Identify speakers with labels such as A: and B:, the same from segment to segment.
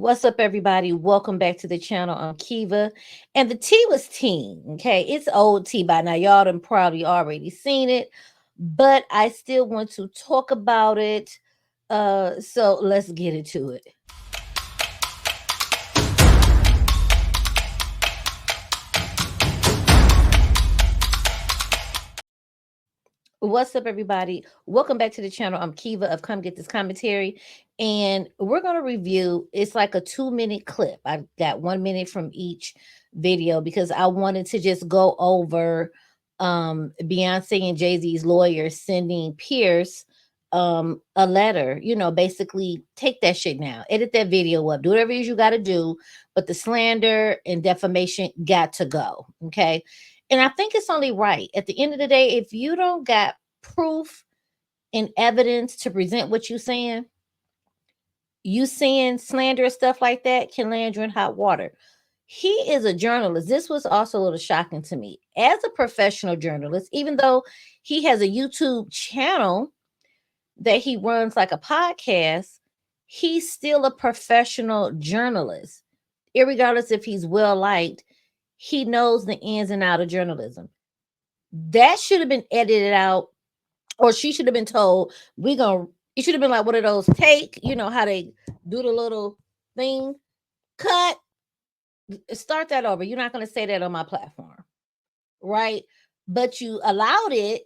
A: What's up, everybody? Welcome back to the channel. I'm Kiva, and the tea was tea. Okay, it's old tea by now. Y'all done probably already seen it, but I still want to talk about it. So let's get into it. What's up, everybody? Welcome back to the channel. I'm Kiva of Come Get This Commentary, and we're going to review. It's like a 2-minute clip. I got 1 minute from each video because I wanted to just go over Beyonce and Jay Z's lawyer sending Piers a letter. You know, basically take that shit now, edit that video up, do whatever it is you got to do, but the slander and defamation got to go. Okay. And I think it's only right. At the end of the day, if you don't got proof and evidence to present what you saying slander and stuff like that can land you in hot water. He is a journalist. This was also a little shocking to me. As a professional journalist, even though he has a YouTube channel that he runs like a podcast, he's still a professional journalist. Irregardless if he's well liked, he knows the ins and outs of journalism. That should have been edited out, or she should have been told, it should have been like one of those take, you know, how they do the little thing, cut, start that over. You're not going to say that on my platform, right? But you allowed it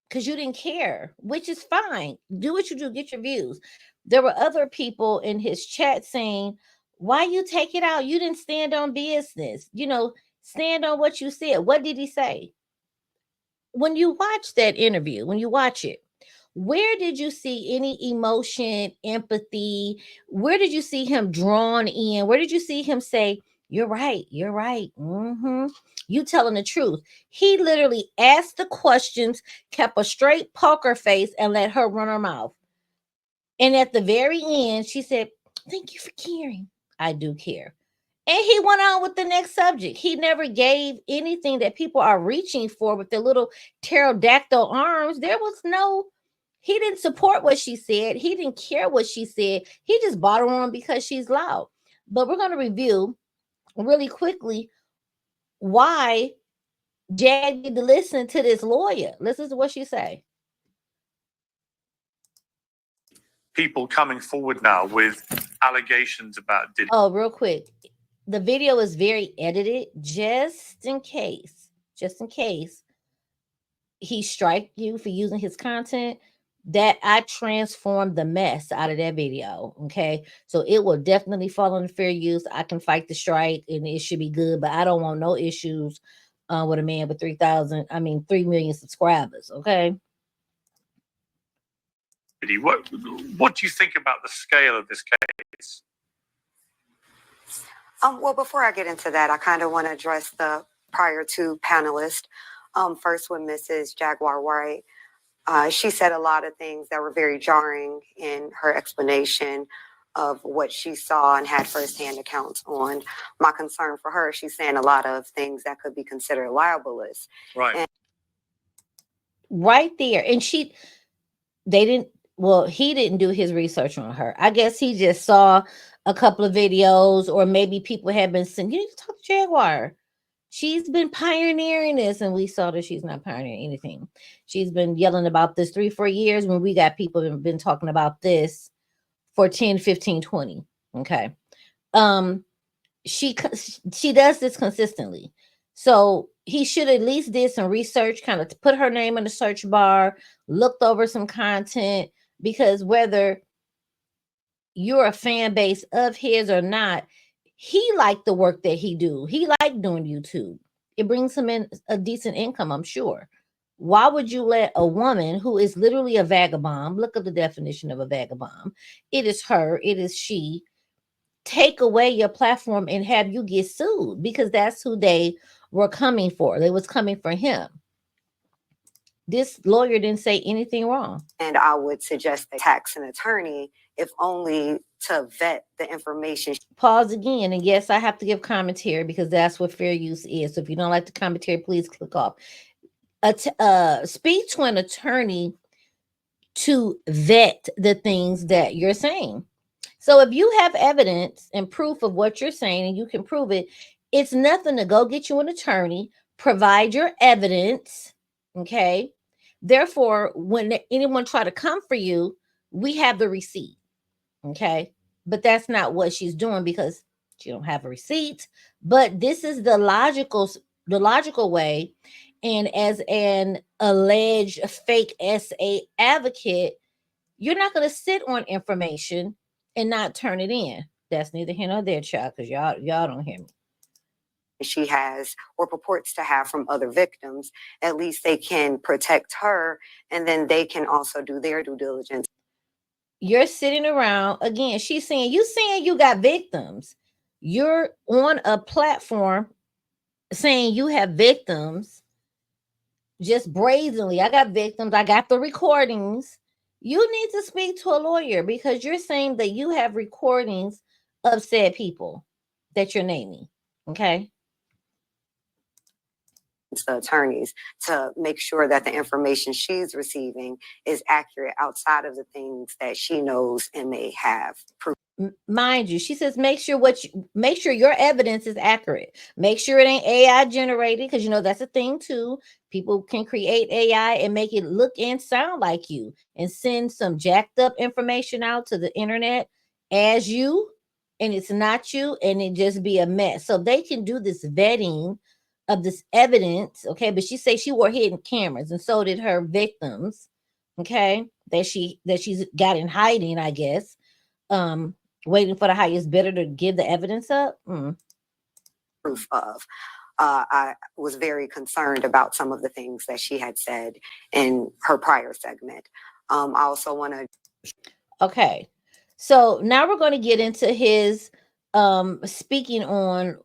A: because you didn't care, which is fine. Do what you do, get your views. There were other people in his chat saying, why you take it out? You didn't stand on business. You know, stand on what you said. What did he say? When you watch that interview, when you watch it, where did you see any emotion, empathy? Where did you see him drawn in? Where did you see him say, you're right, you're right. You telling the truth. He literally asked the questions, kept a straight poker face, and let her run her mouth. And at the very end, she said, thank you for caring. I do care. And he went on with the next subject. He never gave anything that people are reaching for with their little pterodactyl arms. He didn't support what she said. He didn't care what she said. He just bought her on because she's loud. But we're going to review really quickly why Jag need to listen to this lawyer. Listen to what she say.
B: People coming forward now with allegations about Diddy.
A: Oh, real quick. The video is very edited just in case he strike you for using his content, that I transformed the mess out of that video. Okay. So it will definitely fall under fair use. I can fight the strike and it should be good, but I don't want no issues with a man with 3 million subscribers. Okay.
B: What do you think about the scale of this case?
C: Well, before I get into that, I kind of want to address the prior two panelists. First with Mrs. Jaguar Wright. She said a lot of things that were very jarring in her explanation of what she saw and had firsthand accounts on. My concern for her, she's saying a lot of things that could be considered libelous.
B: Right.
A: Right there. And he didn't do his research on her. I guess he just saw a couple of videos, or maybe people have been saying, you need to talk to Jaguar. She's been pioneering this, and we saw that she's not pioneering anything. She's been yelling about this 3-4 years when we got people who have been talking about this for 10, 15, 20. Okay. She does this consistently. So he should at least did some research, kind of put her name in the search bar, looked over some content, because whether you're a fan base of his or not, he liked the work that he do. He liked doing YouTube. It brings him in a decent income, I'm sure. Why would you let a woman who is literally a vagabond, look up the definition of a vagabond, it is her, it is she, take away your platform and have you get sued? Because that's who they were coming for. They was coming for him. This lawyer didn't say anything wrong.
C: And I would suggest they tax an attorney, if only to vet the information.
A: Pause again. And yes, I have to give commentary because that's what fair use is. So if you don't like the commentary, please click off. Speak to an attorney to vet the things that you're saying. So if you have evidence and proof of what you're saying and you can prove it, it's nothing to go get you an attorney, provide your evidence, okay? Therefore, when anyone try to come for you, we have the receipt, okay? But that's not what she's doing because she don't have a receipt. But this is the logical way. And as an alleged fake SA advocate, you're not going to sit on information and not turn it in. That's neither here nor there, child, because y'all don't hear me.
C: She has or purports to have from other victims, at least they can protect her, and then they can also do their due diligence.
A: You're sitting around again. She's saying you got victims. You're on a platform saying you have victims just brazenly. I got victims. I got the recordings. You need to speak to a lawyer because you're saying that you have recordings of said people that you're naming. Okay.
C: The attorneys to make sure that the information she's receiving is accurate outside of the things that she knows and may have proof.
A: Mind you, she says make sure your evidence is accurate. Make sure it ain't AI generated, because you know that's a thing too. People can create AI and make it look and sound like you and send some jacked up information out to the internet as you, and it's not you, and it just be a mess. So they can do this vetting of this evidence, okay? But she says she wore hidden cameras, and so did her victims, okay? That she's got in hiding, I guess. Waiting for the highest bidder to give the evidence up.
C: Proof of. I was very concerned about some of the things that she had said in her prior segment. I also want to.
A: Okay, so now we're going to get into his speaking on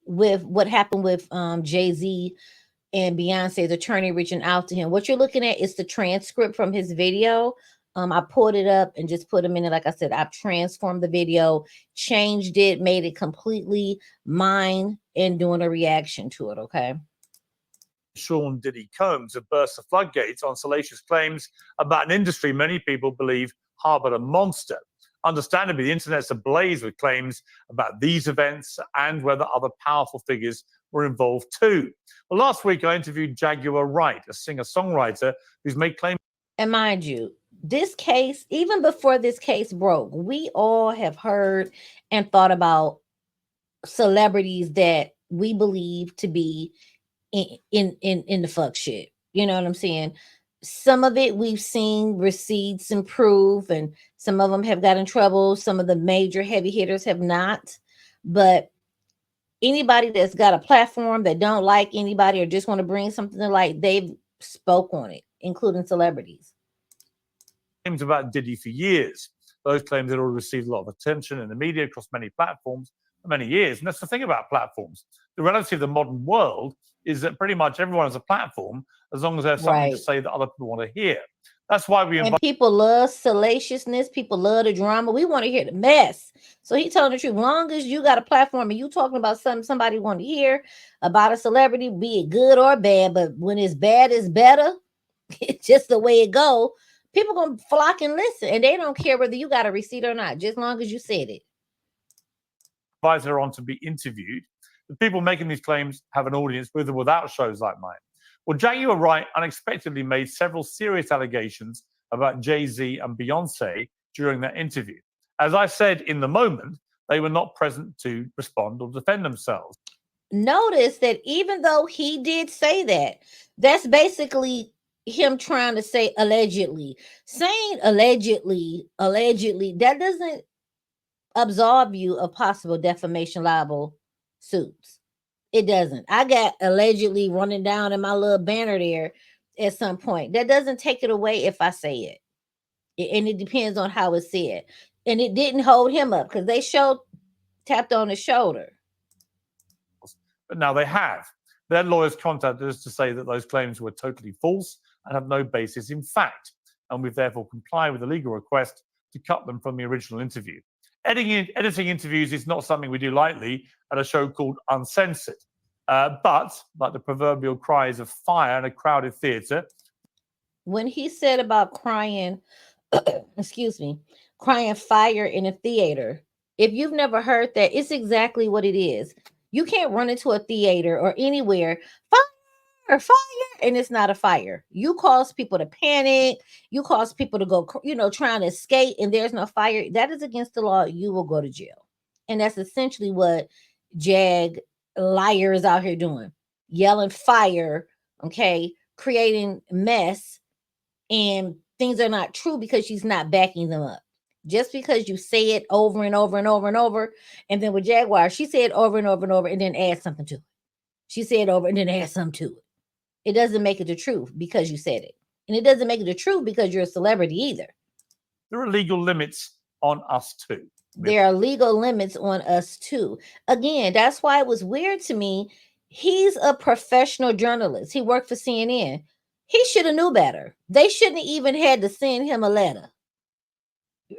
A: with what happened with Jay Z and Beyonce's attorney reaching out to him. What you're looking at is the transcript from his video. I pulled it up and just put them in it. Like I said, I've transformed the video, changed it, made it completely mine, and doing a reaction to it. Okay.
D: Sean Diddy Combs have burst the floodgates on salacious claims about an industry many people believe harbored a monster. Understandably, the internet's ablaze with claims about these events and whether other powerful figures were involved too. Well, last week I interviewed Jaguar Wright, a singer-songwriter who's made claims.
A: And mind you, this case, even before this case broke, we all have heard and thought about celebrities that we believe to be in the fuck shit. You know what I'm saying? Some of it we've seen receipts and proof, and some of them have got in trouble. Some of the major heavy hitters have not. But anybody that's got a platform that don't like anybody or just want to bring something to light, they've spoke on it, including celebrities.
D: Claims about Diddy for years. Those claims had already received a lot of attention in the media across many platforms for many years. And that's the thing about platforms. The reality of the modern world is that pretty much everyone has a platform as long as there's something to say that other people want to hear. That's why we invite.
A: People love salaciousness. People love the drama. We want to hear the mess. So he telling the truth. Long as you got a platform and you talking about something somebody want to hear about a celebrity, be it good or bad, but when it's bad, it's better. It's just the way it go. People gonna flock and listen, and they don't care whether you got a receipt or not, just long as you said it.
D: Invite her on to be interviewed. The people making these claims have an audience with or without shows like mine. Well, Jaguar Wright unexpectedly made several serious allegations about Jay Z and Beyonce during that interview. As I said in the moment, they were not present to respond or defend themselves.
A: Notice that even though he did say that, that's basically him trying to say allegedly. Saying allegedly, that doesn't absolve you of possible defamation liable suits. It doesn't. I got allegedly running down in my little banner there at some point. That doesn't take it away if I say it. And it depends on how it's said. And it didn't hold him up because they tapped on his shoulder.
D: But now they have. Their lawyers contacted us to say that those claims were totally false and have no basis in fact. And we've therefore complied with the legal request to cut them from the original interview. Editing interviews is not something we do lightly at a show called Uncensored. But like the proverbial cries of fire in a crowded theater.
A: When he said about crying, excuse me, crying fire in a theater. If you've never heard that, it's exactly what it is. You can't run into a theater or anywhere, fire, and it's not a fire. You cause people to panic. You cause people to go, trying to escape, and there's no fire. That is against the law. You will go to jail. And that's essentially what JagLIAR is out here doing. Yelling fire, okay, creating mess, and things are not true because she's not backing them up. Just because you say it over and over and over and over, and then with Jaguar, she said over and over and over and then add something to it. She said over and then add something to it. It doesn't make it the truth because you said it. And it doesn't make it the truth because you're a celebrity either.
D: There are legal limits on us too.
A: There are legal limits on us too. Again, that's why it was weird to me. He's a professional journalist. He worked for CNN. He should have knew better. They shouldn't have even had to send him a letter.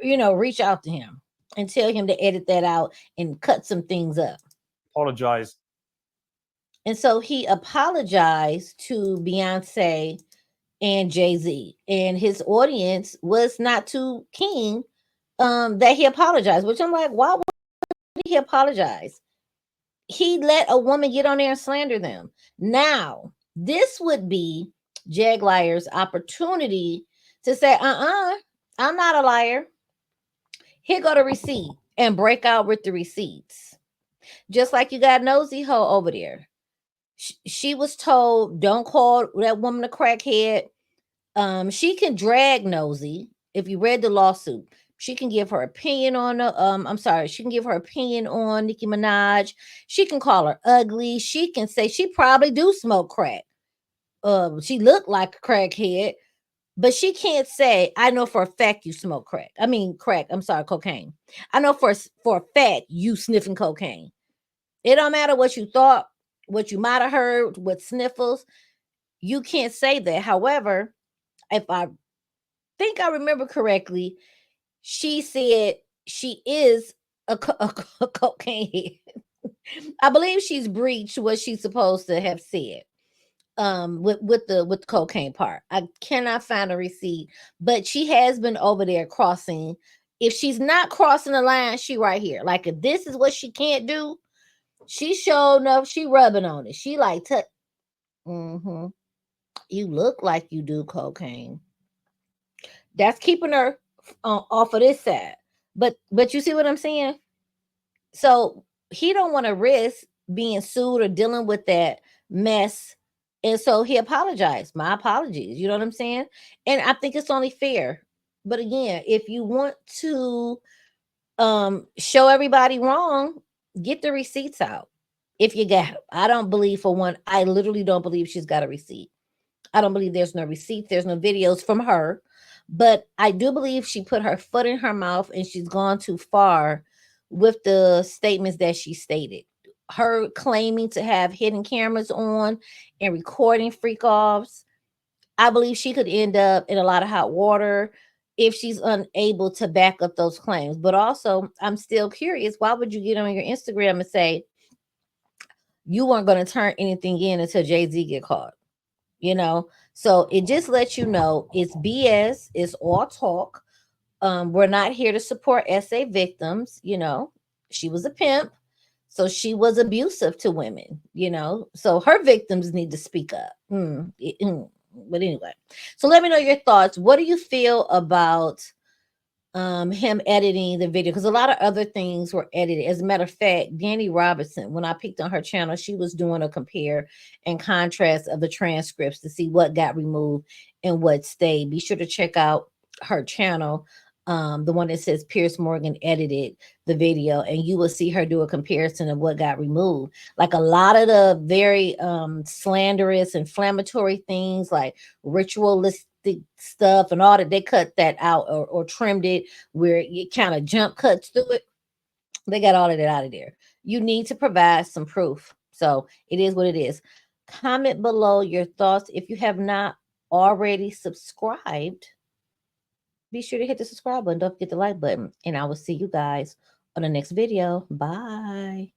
A: Reach out to him and tell him to edit that out and cut some things up.
D: Apologize.
A: And so he apologized to Beyoncé and Jay Z, and his audience was not too keen that he apologized, which I'm like, why would he apologize? He let a woman get on there and slander them. Now, this would be JagLIAR's opportunity to say, I'm not a liar. Here go the receipt, and break out with the receipts. Just like you got Nosy Ho over there. She was told, don't call that woman a crackhead. She can drag Nosy. If you read the lawsuit, she can give her opinion on she can give her opinion on Nicki Minaj. She can call her ugly. She can say she probably do smoke crack. She looked like a crackhead, but she can't say, I know for a fact you smoke crack. I mean, cocaine. I know for a fact you sniffing cocaine. It don't matter what you thought, what you might have heard, what sniffles. You can't say that. However, if I think I remember correctly, she said she is a cocaine head. I believe she's breached what she's supposed to have said. With the cocaine part. I cannot find a receipt, but she has been over there crossing. If she's not crossing the line, she right here. Like, if this is what she can't do, she showing up, she rubbing on it. She like, you look like you do cocaine. That's keeping her off of this side. But you see what I'm saying? So he don't want to risk being sued or dealing with that mess. And so he apologized. My apologies. You know what I'm saying? And I think it's only fair. But again, if you want to show everybody wrong, get the receipts out. If you got them. I don't believe for one, I literally don't believe she's got a receipt. I don't believe there's no receipts. There's no videos from her. But I do believe she put her foot in her mouth and she's gone too far with the statements that she stated. Her claiming to have hidden cameras on and recording freak offs. I believe she could end up in a lot of hot water if she's unable to back up those claims. But also, I'm still curious, why would you get on your Instagram and say you weren't going to turn anything in until Jay Z get caught? So it just lets you know it's BS. It's all talk. We're not here to support SA victims. She was a pimp, so she was abusive to women. So her victims need to speak up. But anyway, so let me know your thoughts. What do you feel about him editing the video? Because a lot of other things were edited. As a matter of fact, Danny Robertson, when I peeked on her channel, she was doing a compare and contrast of the transcripts to see what got removed and what stayed. Be sure to check out her channel, the one that says Piers Morgan edited the video, and you will see her do a comparison of what got removed. Like a lot of the very slanderous, inflammatory things like ritualistic stuff and all that, they cut that out or trimmed it where it kind of jump cuts through it. They got all of that out of there. You need to provide some proof. So it is what it is. Comment below your thoughts. If you have not already subscribed, be sure to hit the subscribe button. Don't forget the like button. And I will see you guys on the next video. Bye.